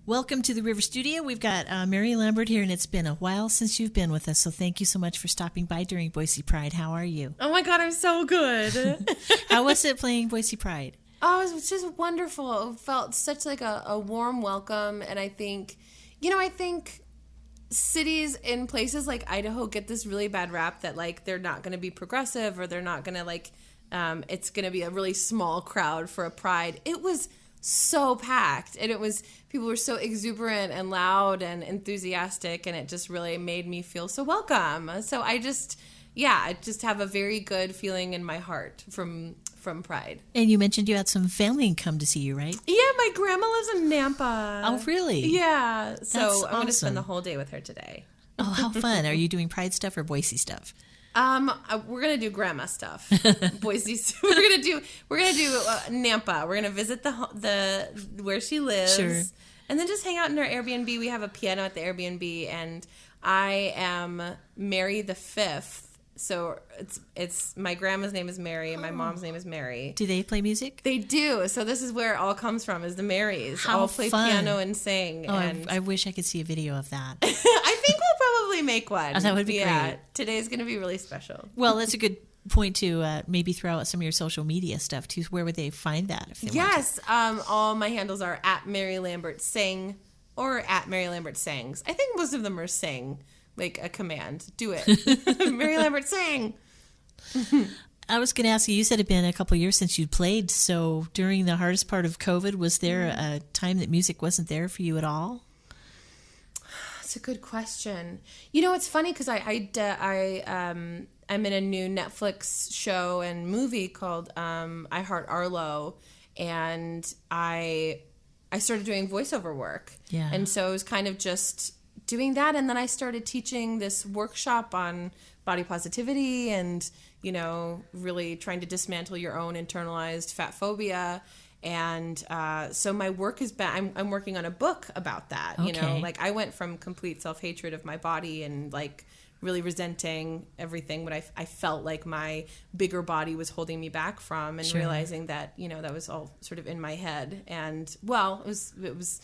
Welcome to the River Studio. We've got Mary Lambert here, and it's been a while since you've been with us, so thank you so much for stopping by during Boise Pride. How are you? Oh my God, I'm so good. How was it playing Boise Pride? Oh, it was just wonderful. It felt such like a warm welcome, and I think cities in places like Idaho get this really bad rap that like they're not going to be progressive or they're not going to it's going to be a really small crowd for a pride. It was so packed, and people were so exuberant and loud and enthusiastic, and it just really made me feel so welcome. So I just have a very good feeling in my heart from Pride. And you mentioned you had some family come to see you, right? Yeah, my grandma lives in Nampa. Oh, really? Yeah. So That's I'm going to spend awesome. the whole day with her today. Oh, how fun. Are you doing Pride stuff or Boise stuff? We're gonna do grandma stuff. Boise. We're gonna do Nampa. We're gonna visit the where she lives, Sure. and then just hang out in our Airbnb. We have a piano at the Airbnb, and I am Mary the Fifth. So it's my grandma's name is Mary and my mom's name is Mary. Do they play music? They do. So this is where it all comes from, is the Marys. How all play fun. piano and sing. Oh, and I wish I could see a video of that. I think we'll probably make one. Oh, that would be great. Today's going to be really special. Well, that's a good point to maybe throw out some of your social media stuff too. Where would they find that? If they Yes. All my handles are at Mary Lambert Sing or at Mary Lambert Sings. I think most of them are sing, like a command. Do it. Mary Lambert Sing. I was going to ask you, you said it had been a couple of years since you'd played. So during the hardest part of COVID, was there a time that music wasn't there for you at all? That's a good question. You know, it's funny because I'm in a new Netflix show and movie called I Heart Arlo, and I started doing voiceover work. Yeah. And so it was kind of just doing that, and then I started teaching this workshop on body positivity and, you know, really trying to dismantle your own internalized fat phobia. And so my work has been, I'm working on a book about that. Okay. You know, like I went from complete self-hatred of my body and like really resenting everything what I felt like my bigger body was holding me back from, and Sure. realizing that, you know, that was all sort of in my head. And well, it's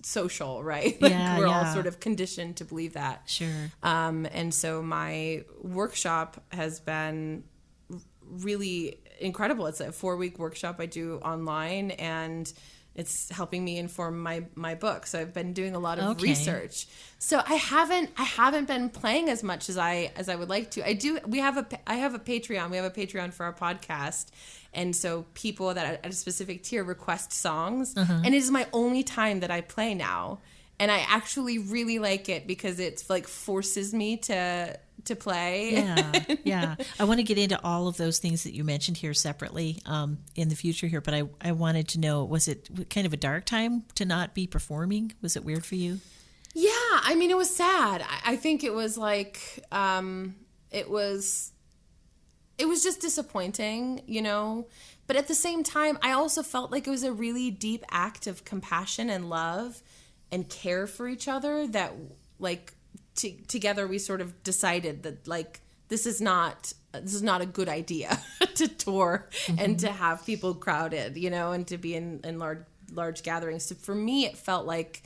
social, right? Like Yeah, we're all yeah. sort of conditioned to believe that. Sure. And so my workshop has been really incredible. It's a 4-week workshop I do online, and it's helping me inform my book. So I've been doing a lot of Okay. research. So I haven't been playing as much as I would like to. I have a Patreon. We have a Patreon for our podcast. And so people that at a specific tier request songs, and it is my only time that I play now. And I actually really like it because it's like forces me to play. Yeah. I want to get into all of those things that you mentioned here separately in the future here, but I wanted to know, was it kind of a dark time to not be performing? Was it weird for you? Yeah, I mean, it was sad. I think it was like, it was just disappointing, you know? But at the same time, I also felt like it was a really deep act of compassion and love and care for each other that, like, together we sort of decided that, like, this is not a good idea to tour and to have people crowded, you know, and to be in large gatherings. So for me, it felt like,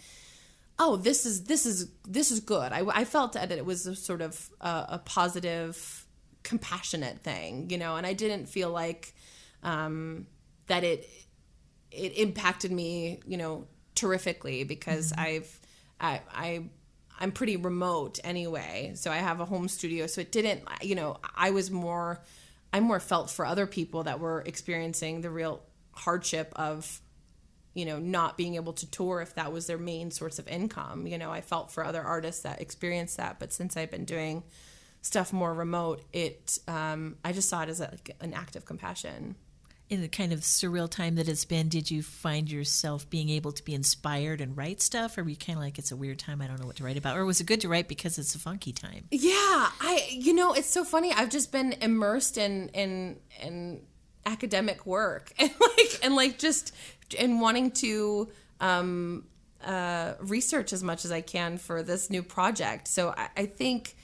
oh, this is good. I felt that it was a sort of a positive, compassionate thing, you know, and I didn't feel like that it impacted me, you know, terrifically, because I'm pretty remote anyway, so I have a home studio, so it didn't, you know, I more felt for other people that were experiencing the real hardship of, you know, not being able to tour if that was their main source of income. You know, I felt for other artists that experienced that, but since I've been doing stuff more remote, I just saw it as like an act of compassion. In the kind of surreal time that it's been, did you find yourself being able to be inspired and write stuff, or were you kind of like, it's a weird time, I don't know what to write about? Or was it good to write because it's a funky time? Yeah, you know, it's so funny. I've just been immersed in academic work and wanting to research as much as I can for this new project. So I think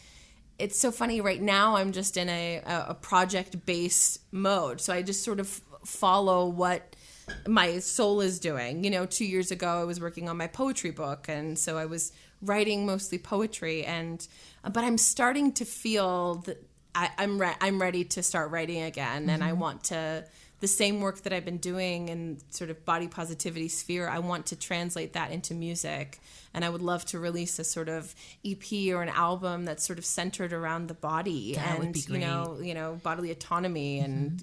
it's so funny right now. I'm just in a project-based mode. So I just sort of follow what my soul is doing. 2 years ago I was working on my poetry book, and so I was writing mostly poetry, but I'm starting to feel that I'm ready to start writing again, and I want to, the same work that I've been doing in sort of body positivity sphere, I want to translate that into music, and I would love to release a sort of EP or an album that's sort of centered around the body That would and be great. Bodily autonomy and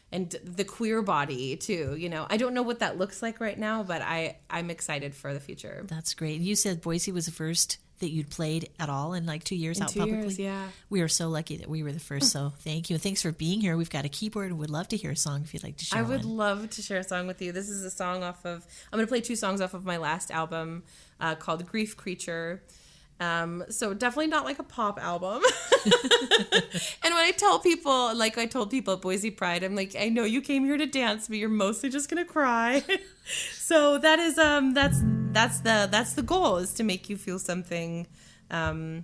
and the queer body too. I don't know what that looks like right now, but I'm excited for the future. That's great. You said Boise was the first that you'd played at all in like 2 years out 2 publicly? years, yeah. We are so lucky that we were the first, so thank you. And thanks for being here. We've got a keyboard and would love to hear a song if you'd like to share I would one. love to share a song with you. This is a song I'm going to play 2 songs off of my last album called Grief Creature. So definitely not like a pop album. And when I tell people, like I told people at Boise Pride, I'm like, I know you came here to dance, but you're mostly just gonna cry. So that is that's the goal, is to make you feel something, and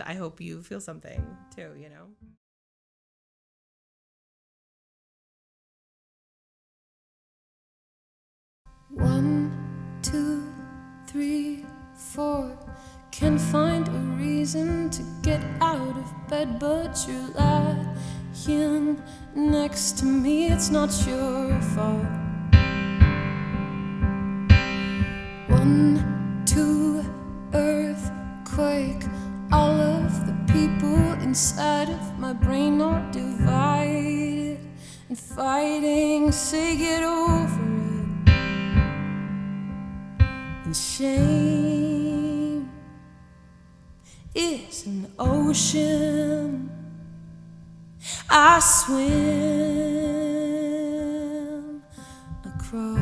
I hope you feel something too. 1, 2, 3, 4. Can't find a reason to get out of bed, but you're lying next to me. It's not your fault. 1, 2, earthquake. All of the people inside of my brain are divided and fighting. Say get over it. And shame is an ocean I swim across,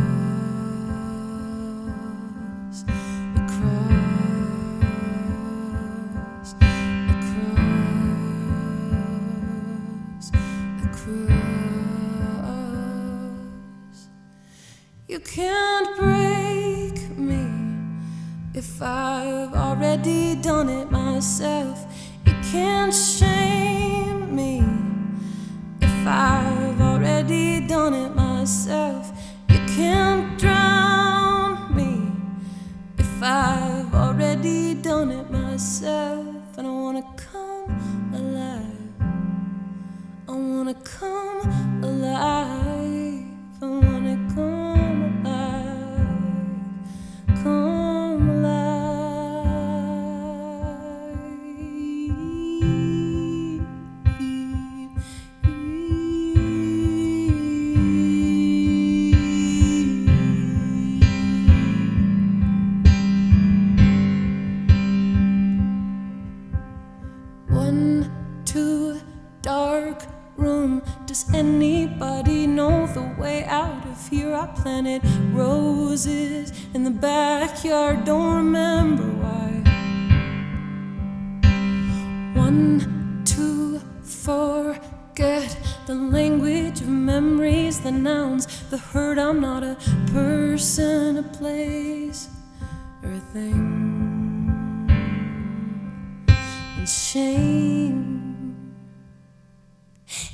across, across, across. You can't break me if I've already done it myself. You can't shame me if I've already done it myself. You can't drown me if I've already done it myself. And I wanna come alive. I wanna come alive. I wanna come alive. Come alive. One, two, dark room. Does anybody know the way out of here? I planted roses in the backyard, don't remember why. 1, 2, forget the language of memories, the nouns, the hurt. I'm not a person, a place, or a thing. And shame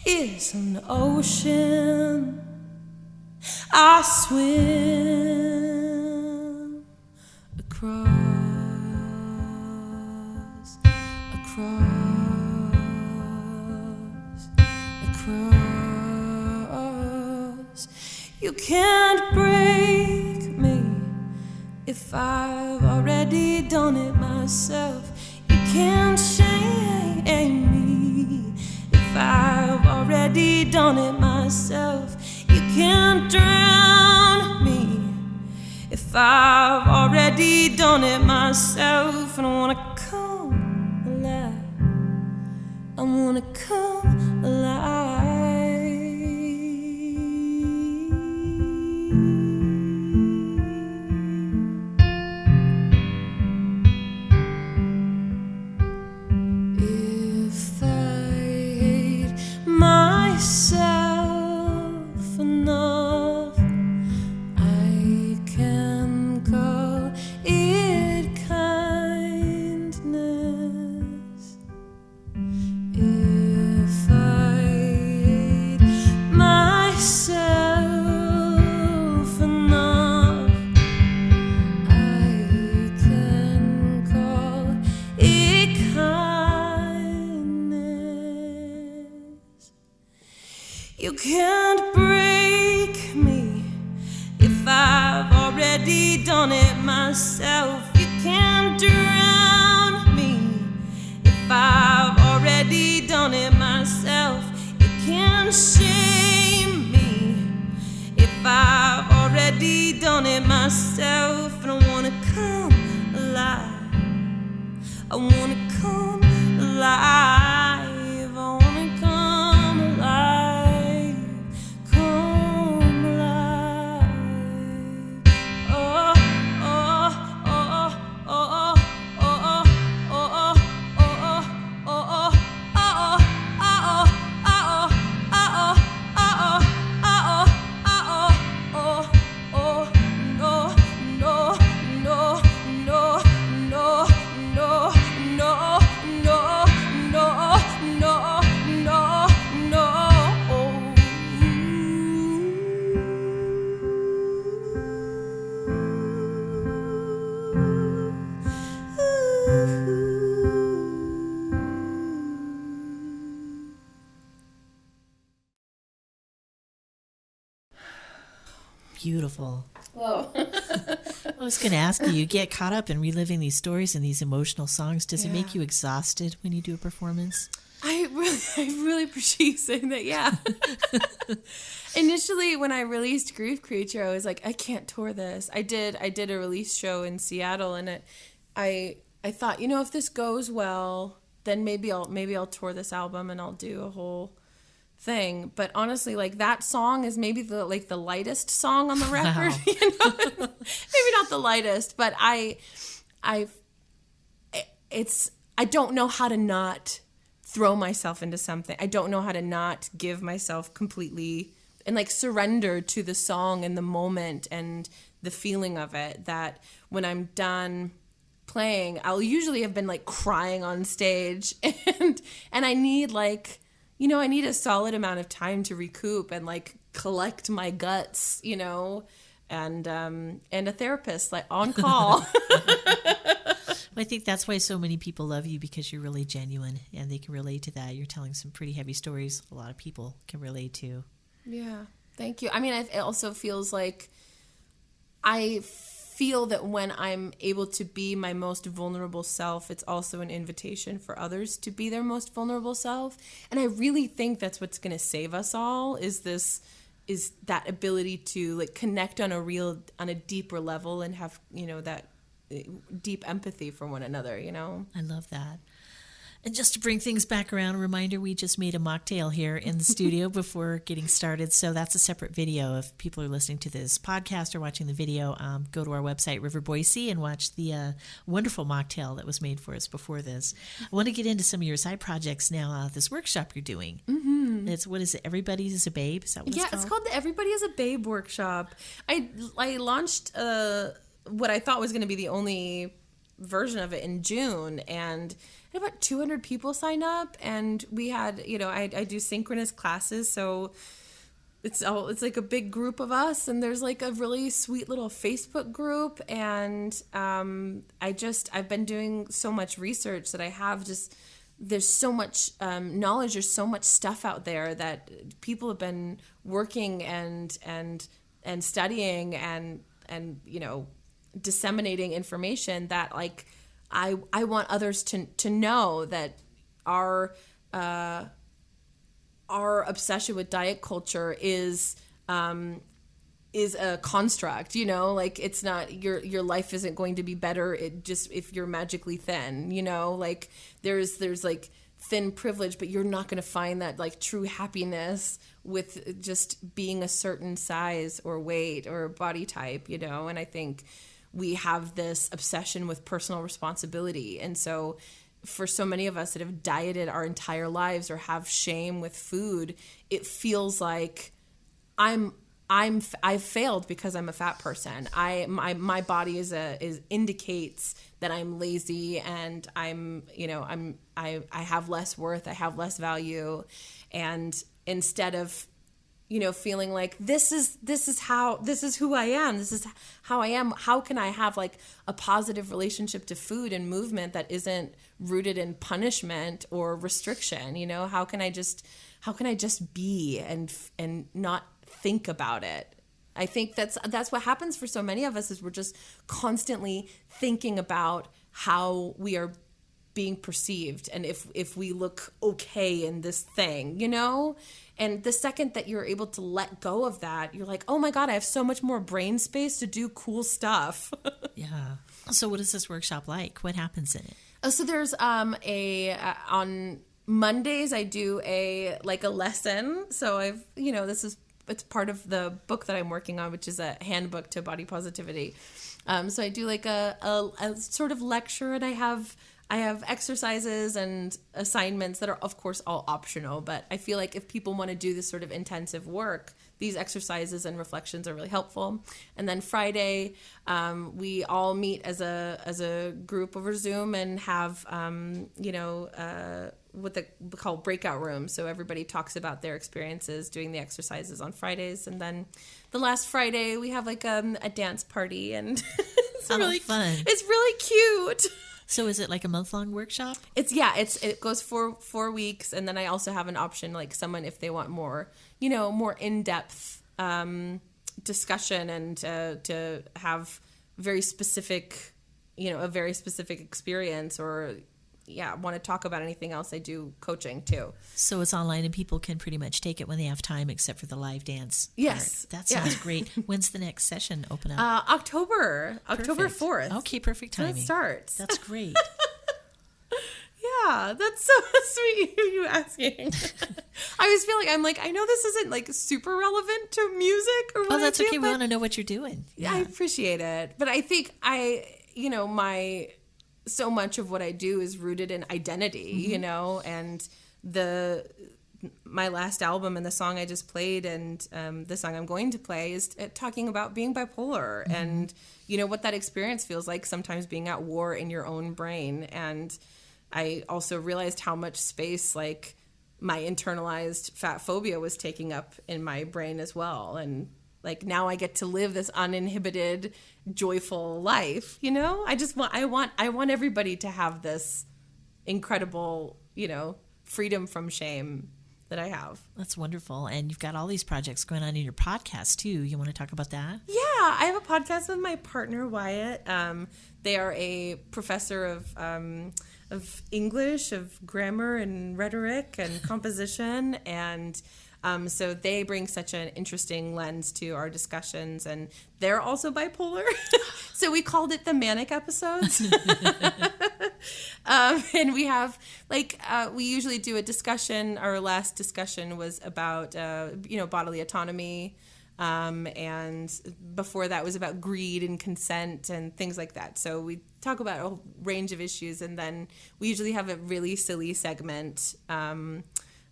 is an ocean I swim across, across, across. You can't break me if I've already done it myself. You can't shame me if I've already done it myself. You can't drown me if I've already done it myself. And I wanna come alive. I wanna come alive. If I hate myself enough, I can call it kindness. If I myself. You can't drown me if I've already done it myself. You can't shame me if I've already done it myself. And I wanna come alive. I wanna come alive. I wanna come alive. Come alive. Oh, oh, oh, oh, oh, oh, oh, oh, oh, Beautiful. Oh. I was going to ask you get caught up in reliving these stories and these emotional songs. Does it make you exhausted when you do a performance? I really appreciate you saying that. Yeah. Initially, when I released Grief Creature, I was like, I can't tour this. I did a release show in Seattle, and I thought, if this goes well, then maybe I'll tour this album and I'll do a whole thing. But honestly, like, that song is maybe the lightest song on the record. Wow. Maybe not the lightest, but I don't know how to not throw myself into something. I don't know how to not give myself completely and surrender to the song and the moment and the feeling of it, that when I'm done playing, I'll usually have been crying on stage, and I need I need a solid amount of time to recoup and collect my guts, and a therapist on call. I think that's why so many people love you, because you're really genuine and they can relate to that. You're telling some pretty heavy stories a lot of people can relate to. Yeah, thank you. I mean, it also feels like I feel that when I'm able to be my most vulnerable self, it's also an invitation for others to be their most vulnerable self. And I really think that's what's going to save us all, is that ability to connect on a deeper level and have, that deep empathy for one another, I love that. And just to bring things back around, a reminder, we just made a mocktail here in the studio before getting started. So that's a separate video. If people are listening to this podcast or watching the video, go to our website, River Boise, and watch the wonderful mocktail that was made for us before this. I want to get into some of your side projects now. This workshop you're doing. Mm-hmm. What is it? Everybody is a Babe? Is that what it's called? Yeah, it's called the Everybody is a Babe workshop. I launched what I thought was going to be the only version of it in June, and about 200 people sign up, and we had, I do synchronous classes, so it's like a big group of us, and there's a really sweet little Facebook group, and I've been doing so much research that I have there's so much knowledge, there's so much stuff out there that people have been working and studying and disseminating information that I want others to know that our obsession with diet culture is a construct, it's not, your life isn't going to be better if you're magically thin, there's thin privilege, but you're not going to find that true happiness with just being a certain size or weight or body type, and I think we have this obsession with personal responsibility. And so for so many of us that have dieted our entire lives or have shame with food, it feels like I've failed because I'm a fat person. My body indicates that I'm lazy and I have less worth, I have less value. And instead of feeling like this is who I am, this is how I am, how can I have a positive relationship to food and movement that isn't rooted in punishment or restriction? How can I just be and not think about it? I think that's what happens for so many of us, is we're just constantly thinking about how we are being perceived and if we look okay in this thing, you know? And the second that you're able to let go of that, you're like, oh my God, I have so much more brain space to do cool stuff. Yeah. So what is this workshop like? What happens in it? So there's on Mondays I do a lesson. So it's part of the book that I'm working on, which is a handbook to body positivity. So I do like a sort of lecture, and I have exercises and assignments that are, of course, all optional. But I feel like if people want to do this sort of intensive work, these exercises and reflections are really helpful. And then Friday, we all meet as a group over Zoom and have, what they call breakout rooms. So everybody talks about their experiences doing the exercises on Fridays. And then the last Friday, we have like a dance party, and it's really fun. It's really cute. So is it like a month-long workshop? It goes for 4 weeks, and then I also have an option, like someone if they want more, more in-depth discussion and to have very specific, a very specific experience, or want to talk about anything else. I do coaching too. So it's online and people can pretty much take it when they have time, except for the live dance. Yes. Part. That sounds great. When's the next session open up? October 4th. Okay, perfect timing. So it starts. That's great. Yeah, that's so sweet of you asking. I was feeling, I know this isn't like super relevant to music or what. Oh, that's okay. We want to know what you're doing. Yeah, I appreciate it. But I think so much of what I do is rooted in identity, and my last album and the song I just played and the song I'm going to play is talking about being bipolar and, what that experience feels like, sometimes being at war in your own brain. And I also realized how much space like my internalized fat phobia was taking up in my brain as well. And like now I get to live this uninhibited, joyful life, I want everybody to have this incredible, freedom from shame that I have. That's wonderful. And you've got all these projects going on in your podcast too. You want to talk about that? Yeah, I have a podcast with my partner, Wyatt. They are a professor of English, of grammar and rhetoric and composition, and so they bring such an interesting lens to our discussions, and they're also bipolar. So we called it the Manic Episodes. And we have, we usually do a discussion. Our last discussion was about, bodily autonomy. And before that was about greed and consent and things like that. So we talk about a whole range of issues, and then we usually have a really silly segment,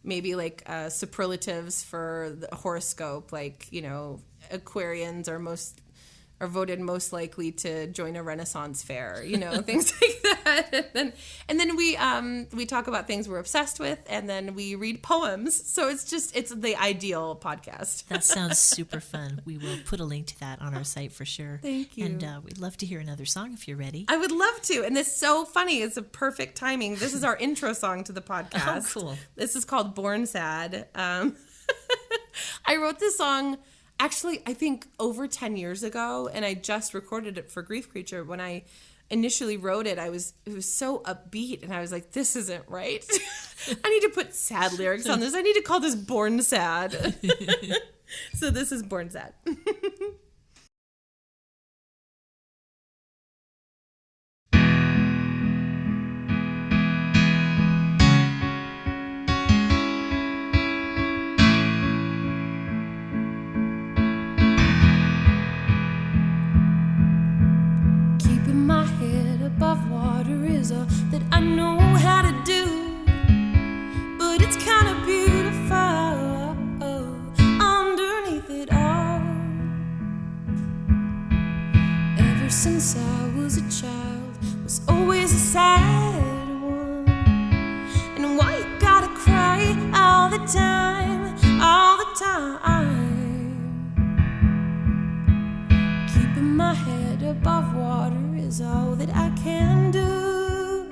maybe like superlatives for the horoscope, Aquarians are voted most likely to join a Renaissance fair, things like that. And then we talk about things we're obsessed with, and then we read poems. So it's the ideal podcast. That sounds super fun. We will put a link to that on our site for sure. Thank you. And we'd love to hear another song if you're ready. I would love to. And it's so funny. It's a perfect timing. This is our intro song to the podcast. Oh, cool. This is called Born Sad. I wrote this song actually, I think over 10 years ago, and I just recorded it for Grief Creature. When I initially wrote it, it was so upbeat, and I was like, this isn't right. I need to put sad lyrics on this. I need to call this Born Sad. So this is Born Sad. Above water is all that I know how to do, but it's kind of beautiful underneath it all. Ever since I was a child, was always a sad one. And why you gotta cry all the time, all the time? Keeping my head above water is all that I can do.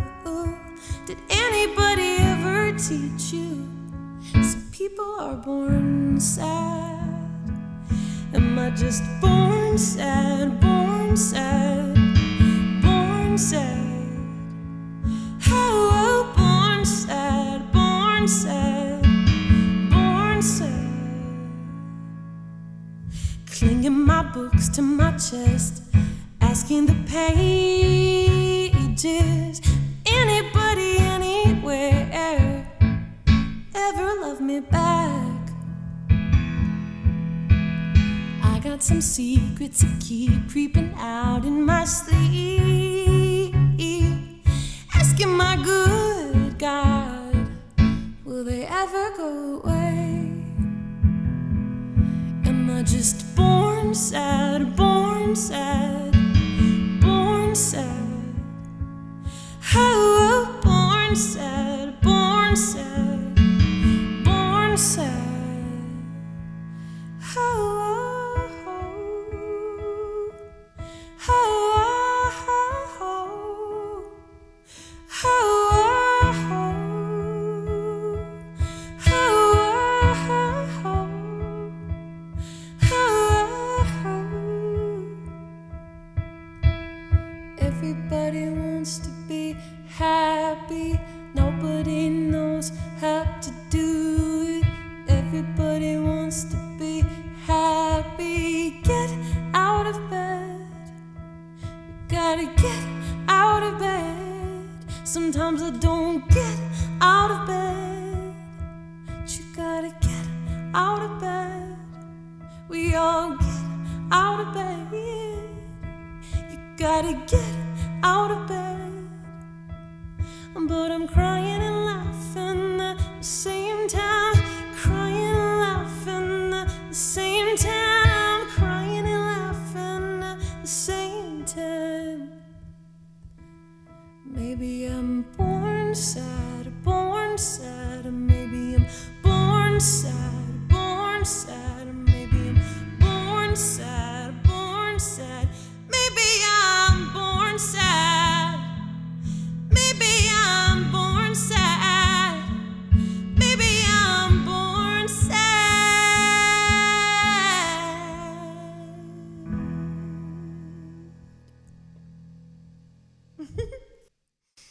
Did anybody ever teach you some people are born sad? And my I just born sad, born sad, born sad? Oh, born sad, born sad, born sad. Clinging my books to my chest, asking the pages, anybody, anywhere, ever love me back? I got some secrets that keep creeping out in my sleep, asking my good God, will they ever go away? Am I just born sad, born sad, born sad? Oh, born sad, born sad, born sad. Oh, everybody wants to be happy, nobody knows how to do it. Everybody wants to be happy, get out of bed, you gotta get out of bed. Sometimes I don't get out of bed, but you gotta get out of bed. We all get out of bed, you gotta get out of bed. But I'm crying and laughing at the same time, crying and laughing at the same time, crying and laughing at the same time. Maybe I'm born sad, born sad, or maybe I'm born sad, born sad, or maybe I'm born sad, born sad. Maybe I'm born sad. Maybe I'm born sad. Maybe I'm born sad.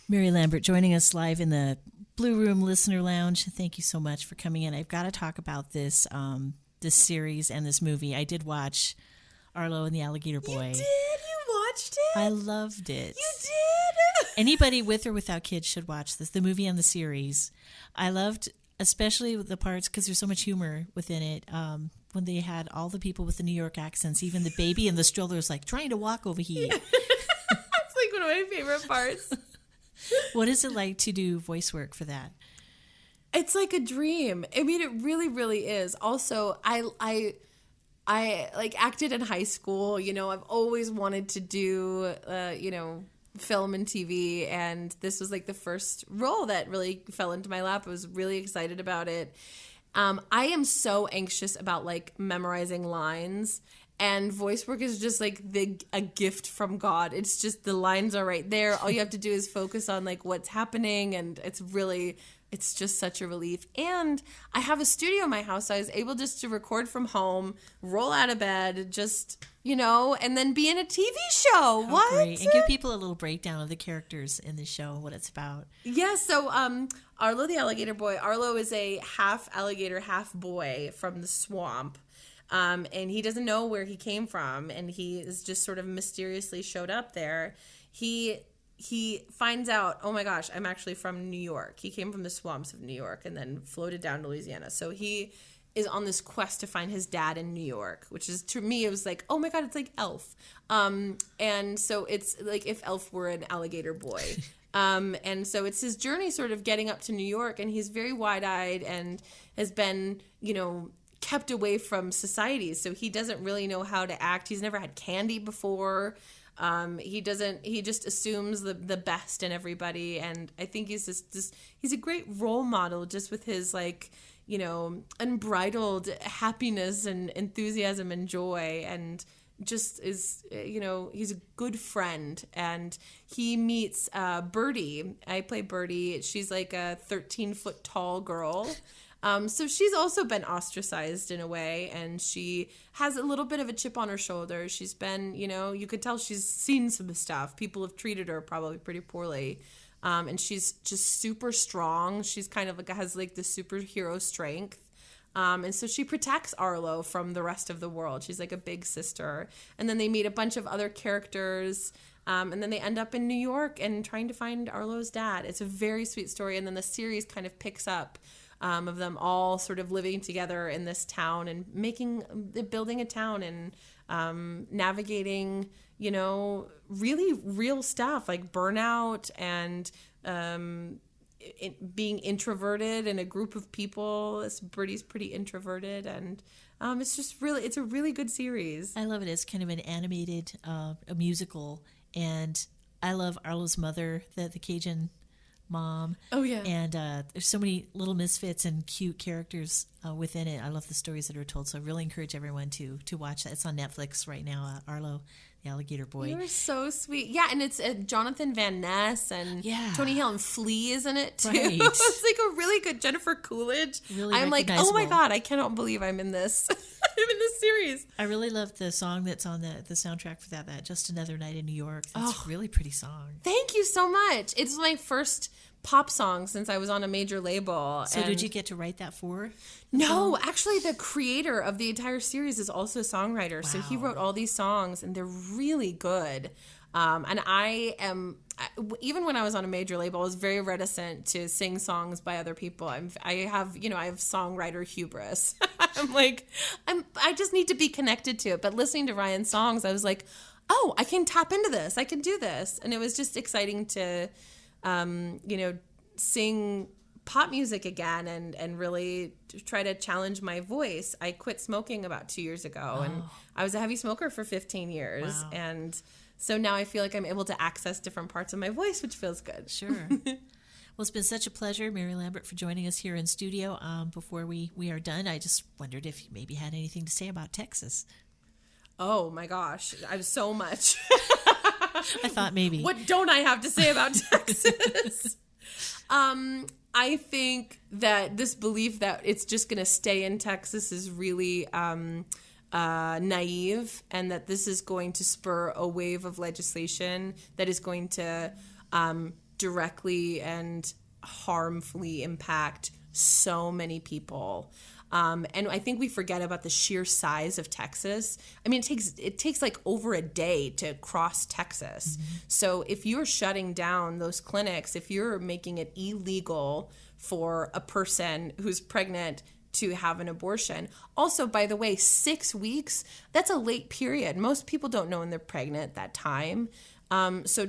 Mary Lambert joining us live in the Blue Room Listener Lounge. Thank you so much for coming in. I've got to talk about this this series and this movie. I did watch Arlo and the Alligator Boy. You did? You watched it? I loved it. You did? Anybody with or without kids should watch this, the movie and the series. I loved especially the parts, because there's so much humor within it, when they had all the people with the New York accents, even the baby in the stroller was like, trying to walk over here. That's like one of my favorite parts. What is it like to do voice work for that? It's like a dream. I mean, it really, really is. Also, I like acted in high school. You know, I've always wanted to do, film and TV, and this was like the first role that really fell into my lap. I was really excited about it. I am so anxious about like memorizing lines, and voice work is just like a gift from God. It's just the lines are right there. All you have to do is focus on like what's happening, and it's just such a relief. And I have a studio in my house, so I was able just to record from home, roll out of bed, just, and then be in a TV show. What? Great. And give people a little breakdown of the characters in the show, what it's about. Yeah, so Arlo the Alligator Boy. Arlo is a half alligator, half boy from the swamp. And he doesn't know where he came from, and he is just sort of mysteriously showed up there. He finds out, oh my gosh, I'm actually from New York. He came from the swamps of New York and then floated down to Louisiana. So he is on this quest to find his dad in New York, which is, to me, it was like, oh my God, it's like Elf. And so it's like if Elf were an alligator boy. And so it's his journey sort of getting up to New York, and he's very wide-eyed and has been, kept away from society. So he doesn't really know how to act. He's never had candy before. He just assumes the best in everybody. And I think he's he's a great role model just with his unbridled happiness and enthusiasm and joy, and just is, he's a good friend. And he meets Birdie. I play Birdie. She's like a 13-foot tall girl. So she's also been ostracized in a way, and she has a little bit of a chip on her shoulder. She's been, you could tell she's seen some stuff. People have treated her probably pretty poorly. And she's just super strong. She's kind of has the superhero strength. And so she protects Arlo from the rest of the world. She's like a big sister. And then they meet a bunch of other characters. And then they end up in New York and trying to find Arlo's dad. It's a very sweet story. And then the series kind of picks up of them all sort of living together in this town and building a town and navigating, really real stuff like burnout and being introverted in a group of people. Brittany's pretty introverted, and it's a really good series. I love it. It's kind of an animated, a musical, and I love Arlo's mother, the Cajun mom. Oh yeah. And there's so many little misfits and cute characters within it. I love the stories that are told, so I really encourage everyone to watch that. It's on Netflix right now. Arlo, the Alligator Boy. You're so sweet. Yeah, and it's Jonathan Van Ness and Tony Hill and Flea is in it too. Right. It's like a really good Jennifer Coolidge. Really I'm like, oh my recognizable. God, I cannot believe I'm in this. I'm in this series. I really love the song that's on the soundtrack for that Just Another Night in New York. That's a really pretty song. Thank you so much. It's my first pop song since I was on a major label. So did you get to write that for? No, actually the creator of the entire series is also a songwriter. So he wrote all these songs and they're really good. And even when I was on a major label, I was very reticent to sing songs by other people. I have songwriter hubris. I just need to be connected to it. But listening to Ryan's songs, I was like, oh, I can tap into this. I can do this. And it was just exciting to, sing pop music again and really try to challenge my voice. I quit smoking about 2 years ago and I was a heavy smoker for 15 years. Wow. And so now I feel like I'm able to access different parts of my voice, which feels good. Sure. Well, it's been such a pleasure, Mary Lambert, for joining us here in studio. Before we are done, I just wondered if you maybe had anything to say about Texas. Oh my gosh, I have so much. I thought maybe. What don't I have to say about Texas? I think that this belief that it's just going to stay in Texas is really naive, and that this is going to spur a wave of legislation that is going to directly and harmfully impact so many people. And I think we forget about the sheer size of Texas. I mean, it takes like over a day to cross Texas. Mm-hmm. So if you're shutting down those clinics, if you're making it illegal for a person who's pregnant to have an abortion. Also, by the way, 6 weeks, that's a late period. Most people don't know when they're pregnant that time. So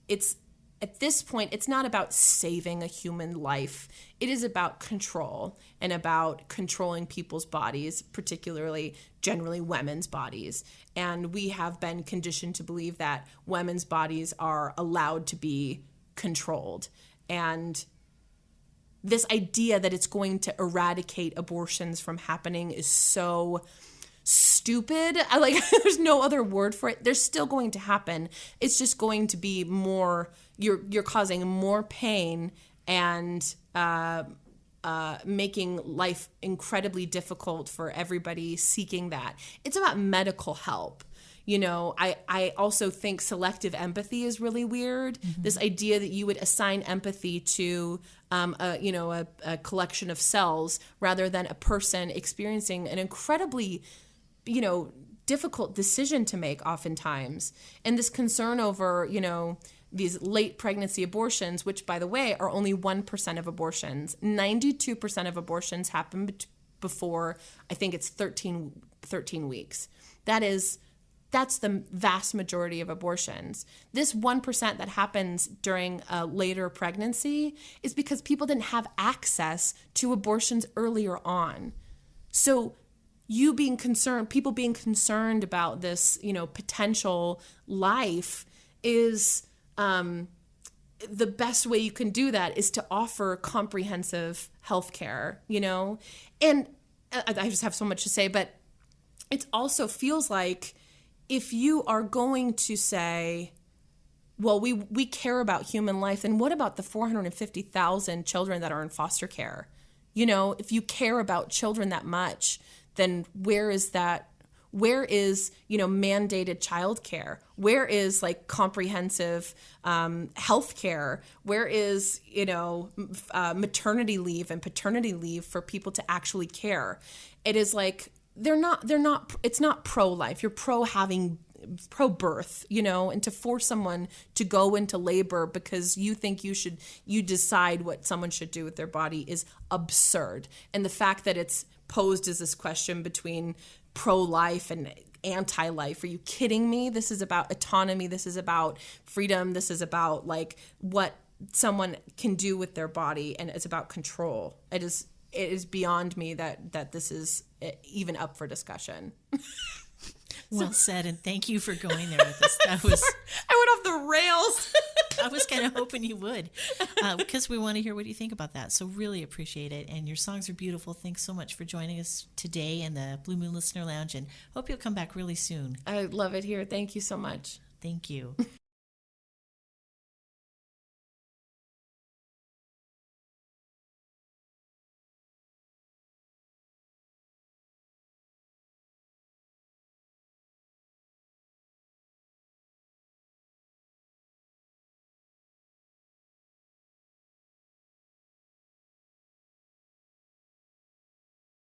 it's at this point, it's not about saving a human life. It is about control and about controlling people's bodies, particularly generally women's bodies. And we have been conditioned to believe that women's bodies are allowed to be controlled. And this idea that it's going to eradicate abortions from happening is so stupid. There's no other word for it. They're still going to happen. It's just going to be more, you're causing more pain and making life incredibly difficult for everybody seeking that. It's about medical help. I also think selective empathy is really weird. Mm-hmm. This idea that you would assign empathy to a collection of cells rather than a person experiencing an incredibly difficult decision to make oftentimes. And this concern over, these late pregnancy abortions, which, by the way, are only 1% of abortions. 92% of abortions happen before, I think it's 13 weeks. That's the vast majority of abortions. This 1% that happens during a later pregnancy is because people didn't have access to abortions earlier on. So people being concerned about this, potential life is the best way you can do that is to offer comprehensive health care, And I just have so much to say, but it also feels like if you are going to say, well, we care about human life, then what about the 450,000 children that are in foster care? You know, if you care about children that much, then where is that? Where is, mandated childcare? Where is like comprehensive health care? Where is, maternity leave and paternity leave for people to actually care? It is like, it's not pro-life. You're pro-birth, and to force someone to go into labor because you think you decide what someone should do with their body is absurd. And the fact that it's posed as this question between pro-life and anti-life. Are you kidding me? This is about autonomy. This is about freedom. This is about like what someone can do with their body, and it's about control. It is beyond me that this is even up for discussion. Well said, and thank you for going there with us. I went off the rails. I was kind of hoping you would, because we want to hear what you think about that. So really appreciate it, and your songs are beautiful. Thanks so much for joining us today in the Blue Moon Listener Lounge, and hope you'll come back really soon. I love it here. Thank you so much. Thank you.